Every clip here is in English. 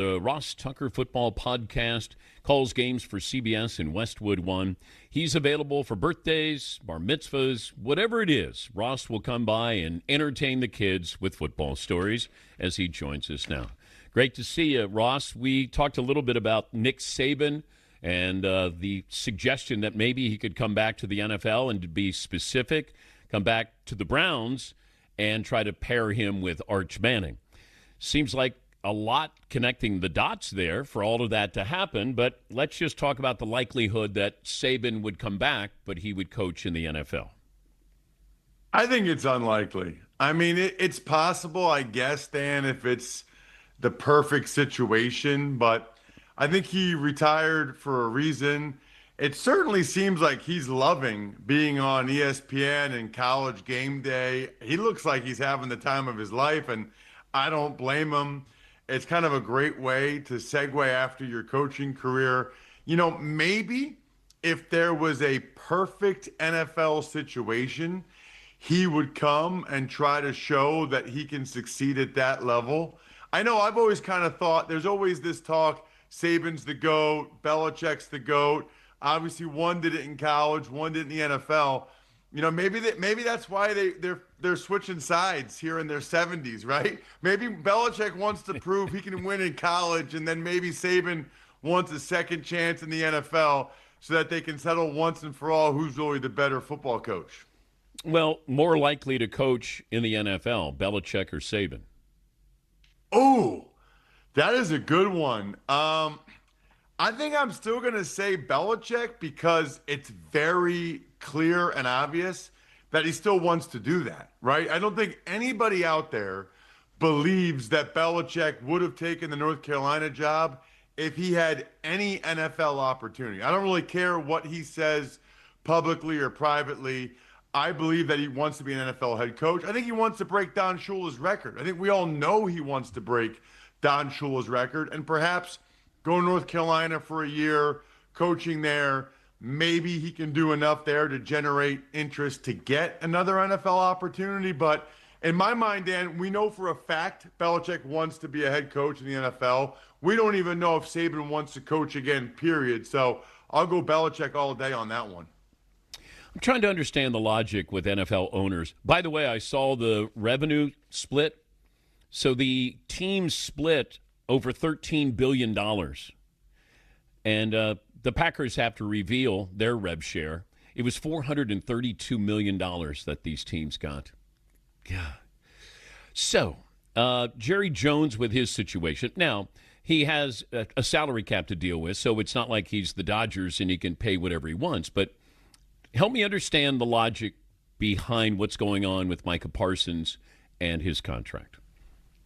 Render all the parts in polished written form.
The Ross Tucker Football Podcast calls games for CBS in Westwood One. He's available for birthdays, bar mitzvahs, whatever it is. Ross will come by and entertain the kids with football stories as he joins us now. Great to see you, Ross. We talked a little bit about Nick Saban and the suggestion that maybe he could come back to the NFL, and to be specific, come back to the Browns and try to pair him with Arch Manning. Seems like a lot connecting the dots there for all of that to happen, but let's just talk about the likelihood that Saban would come back, but he would coach in the NFL. I think it's unlikely. I mean, it's possible, I guess, Dan, if it's the perfect situation, but I think he retired for a reason. It certainly seems like he's loving being on ESPN and College Game Day. He looks like he's having the time of his life, and I don't blame him. It's kind of a great way to segue after your coaching career. You know, maybe if there was a perfect NFL situation, he would come and try to show that he can succeed at that level. I know I've always kind of thought there's always this talk, Saban's the GOAT, Belichick's the GOAT. Obviously, one did it in college, one did it in the NFL. You know, maybe that's why they're switching sides here in their 70s, right? Maybe Belichick wants to prove he can win in college, and then maybe Saban wants a second chance in the NFL so that they can settle once and for all who's really the better football coach. Well, more likely to coach in the NFL, Belichick or Saban? Oh, that is a good one. I think I'm still going to say Belichick because it's very clear and obvious that he still wants to do that, right? I don't think anybody out there believes that Belichick would have taken the North Carolina job if he had any NFL opportunity. I don't really care what he says publicly or privately. I believe that he wants to be an NFL head coach. I think he wants to break Don Shula's record. I think we all know he wants to break Don Shula's record, and perhaps go to North Carolina for a year, coaching there. Maybe he can do enough there to generate interest to get another NFL opportunity. But in my mind, Dan, we know for a fact Belichick wants to be a head coach in the NFL. We don't even know if Saban wants to coach again, period. So I'll go Belichick all day on that one. I'm trying to understand the logic with NFL owners. By the way, I saw the revenue split. So the team split over $13 billion. And the Packers have to reveal their rev share. It was $432 million that these teams got. Yeah. So, Jerry Jones with his situation. Now, he has a salary cap to deal with, so it's not like he's the Dodgers and he can pay whatever he wants. But help me understand the logic behind what's going on with Micah Parsons and his contract.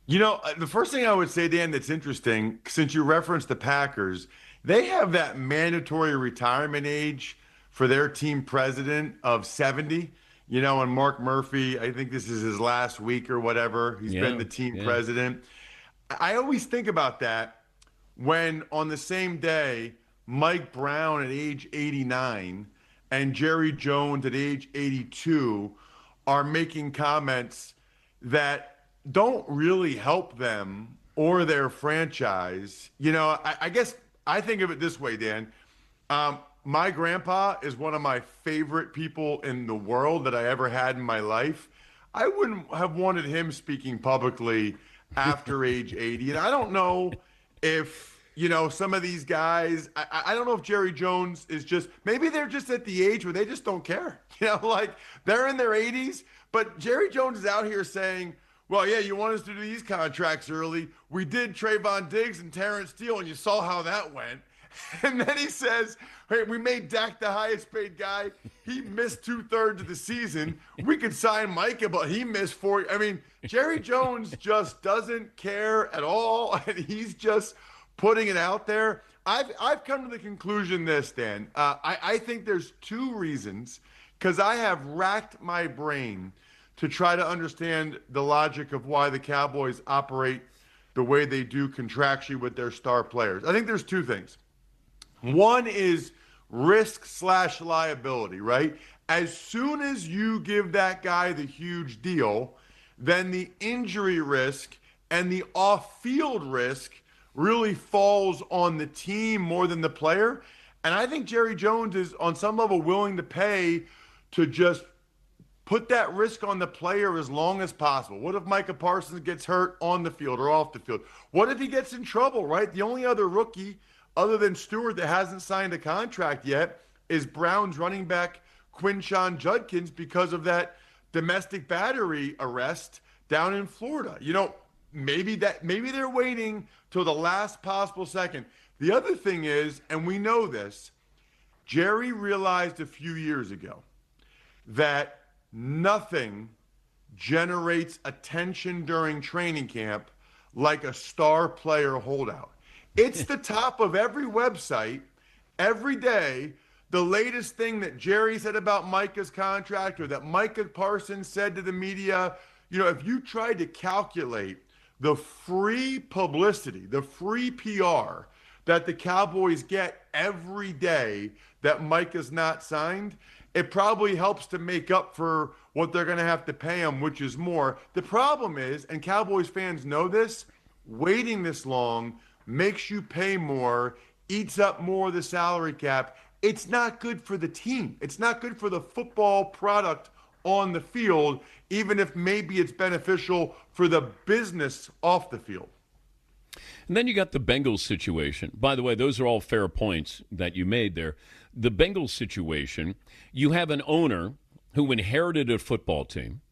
You know, the first thing I would say, Dan, that's interesting, since you referenced the Packers, they have that mandatory retirement age for their team president of 70. You know, and Mark Murphy, I think this is his last week or whatever. He's been the team president. I always think about that when on the same day, Mike Brown at age 89 and Jerry Jones at age 82 are making comments that don't really help them or their franchise. You know, I guess I think of it this way, Dan. My grandpa is one of my favorite people in the world that I ever had in my life. I wouldn't have wanted him speaking publicly after age 80. And I don't know if, you know, some of these guys, I don't know if Jerry Jones is just, maybe they're just at the age where they just don't care. You know, like they're in their 80s, but Jerry Jones is out here saying, well, yeah, you want us to do these contracts early. We did Trayvon Diggs and Terrence Steele, and you saw how that went. And then he says, hey, we made Dak the highest paid guy. He missed 2/3 of the season. We could sign Micah, but he missed 4. I mean, Jerry Jones just doesn't care at all, and he's just putting it out there. I've come to the conclusion this, Dan. I think there's two reasons, because I have racked my brain to try to understand the logic of why the Cowboys operate the way they do contractually with their star players. I think there's two things. One is risk/liability, right? As soon as you give that guy the huge deal, then the injury risk and the off-field risk really falls on the team more than the player. And I think Jerry Jones is on some level willing to pay to just put that risk on the player as long as possible. What if Micah Parsons gets hurt on the field or off the field? What if he gets in trouble, right? The only other rookie other than Stewart that hasn't signed a contract yet is Browns running back Quinshon Judkins because of that domestic battery arrest down in Florida. Maybe they're waiting till the last possible second. The other thing is, and we know this, Jerry realized a few years ago that nothing generates attention during training camp like a star player holdout. It's the top of every website every day. The latest thing that Jerry said about Micah's contract or that Micah Parsons said to the media, if you tried to calculate the free publicity, the free PR that the Cowboys get every day that Micah's not signed, it probably helps to make up for what they're going to have to pay him, which is more. The problem is, and Cowboys fans know this, waiting this long makes you pay more, eats up more of the salary cap. It's not good for the team. It's not good for the football product on the field, even if maybe it's beneficial for the business off the field. And then you got the Bengals situation. By the way, those are all fair points that you made there. The Bengals situation, you have an owner who inherited a football team,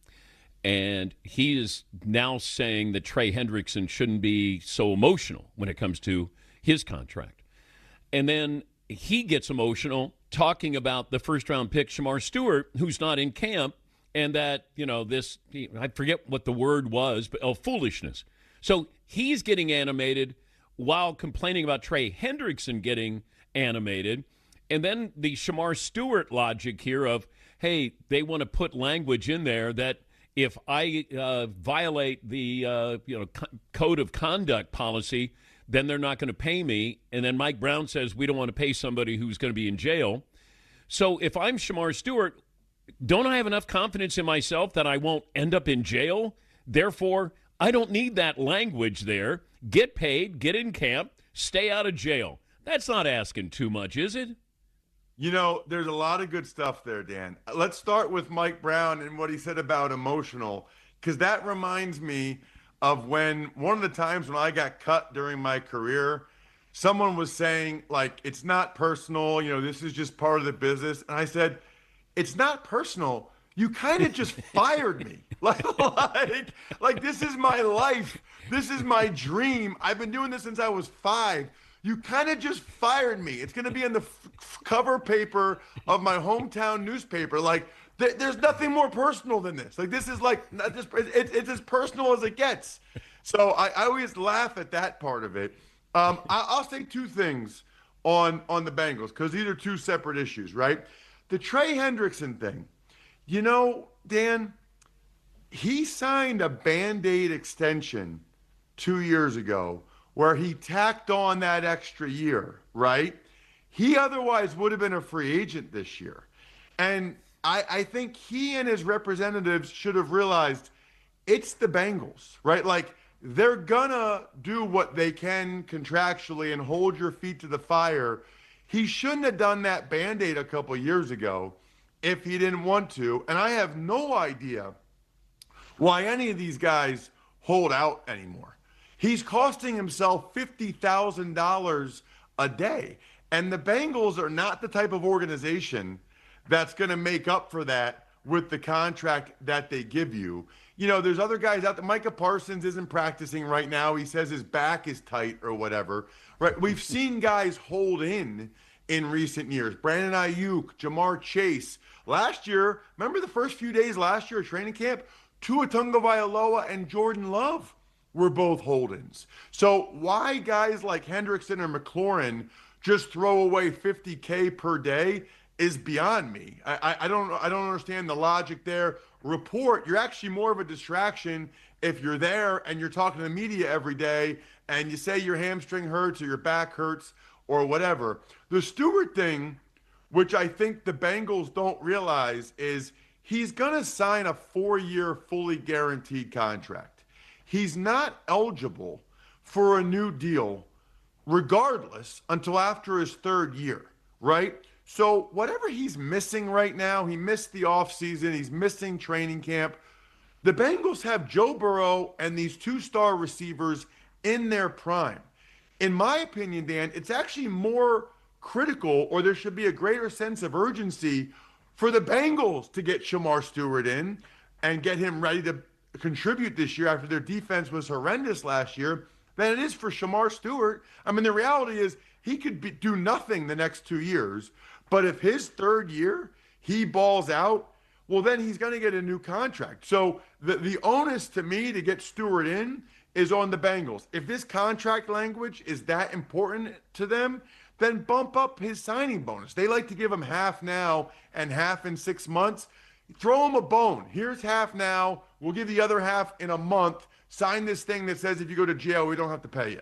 and he is now saying that Trey Hendrickson shouldn't be so emotional when it comes to his contract. And then he gets emotional talking about the first-round pick, Shamar Stewart, who's not in camp, and that, I forget what the word was, but foolishness. So he's getting animated while complaining about Trey Hendrickson getting animated. And then the Shamar Stewart logic here of, hey, they want to put language in there that if I violate the code of conduct policy, then they're not going to pay me. And then Mike Brown says we don't want to pay somebody who's going to be in jail. So if I'm Shamar Stewart, don't I have enough confidence in myself that I won't end up in jail? Therefore, I don't need that language there. Get paid, get in camp, stay out of jail. That's not asking too much, is it? There's a lot of good stuff there, Dan. Let's start with Mike Brown and what he said about emotional, because that reminds me of one of the times when I got cut during my career, someone was saying, it's not personal, this is just part of the business. And I said, it's not personal. You kind of just fired me. Like this is my life. This is my dream. I've been doing this since I was 5. You kind of just fired me. It's going to be in the cover paper of my hometown newspaper. There's nothing more personal than this. This is it's as personal as it gets. So I always laugh at that part of it. I'll say 2 things on the Bengals, because these are 2 separate issues, right? The Trey Hendrickson thing. Dan, he signed a Band-Aid extension 2 years ago where he tacked on that extra year, right? He otherwise would have been a free agent this year. And I think he and his representatives should have realized it's the Bengals, right? They're gonna do what they can contractually and hold your feet to the fire. He shouldn't have done that Band-Aid a couple years ago if he didn't want to. And I have no idea why any of these guys hold out anymore. He's costing himself $50,000 a day. And the Bengals are not the type of organization that's going to make up for that with the contract that they give you. There's other guys out there. Micah Parsons isn't practicing right now. He says his back is tight or whatever. Right? We've seen guys hold in recent years. Brandon Ayuk, Jamar Chase. Last year, remember the first few days last year at training camp? Tua Tagovailoa and Jordan Love were both hold-ins. So why guys like Hendrickson or McLaurin just throw away $50K per day is beyond me. I don't understand the logic there. You're actually more of a distraction if you're there and you're talking to the media every day and you say your hamstring hurts or your back hurts or whatever. The Stewart thing, which I think the Bengals don't realize, is he's going to sign a 4-year fully guaranteed contract. He's not eligible for a new deal regardless until after his third year, right? So whatever he's missing right now, he missed the offseason, he's missing training camp. The Bengals have Joe Burrow and these two-star receivers in their prime. In my opinion, Dan, it's actually more critical, or there should be a greater sense of urgency for the Bengals to get Shamar Stewart in and get him ready to contribute this year after their defense was horrendous last year than it is for Shamar Stewart. I mean, the reality is he could do nothing the next 2 years, but if his third year he balls out, well, then he's going to get a new contract. So the onus to me to get Stewart in is on the Bengals. If this contract language is that important to them, then bump up his signing bonus. They like to give him half now and half in 6 months. Throw him a bone. Here's half now. We'll give the other half in a month. Sign this thing that says if you go to jail, we don't have to pay you.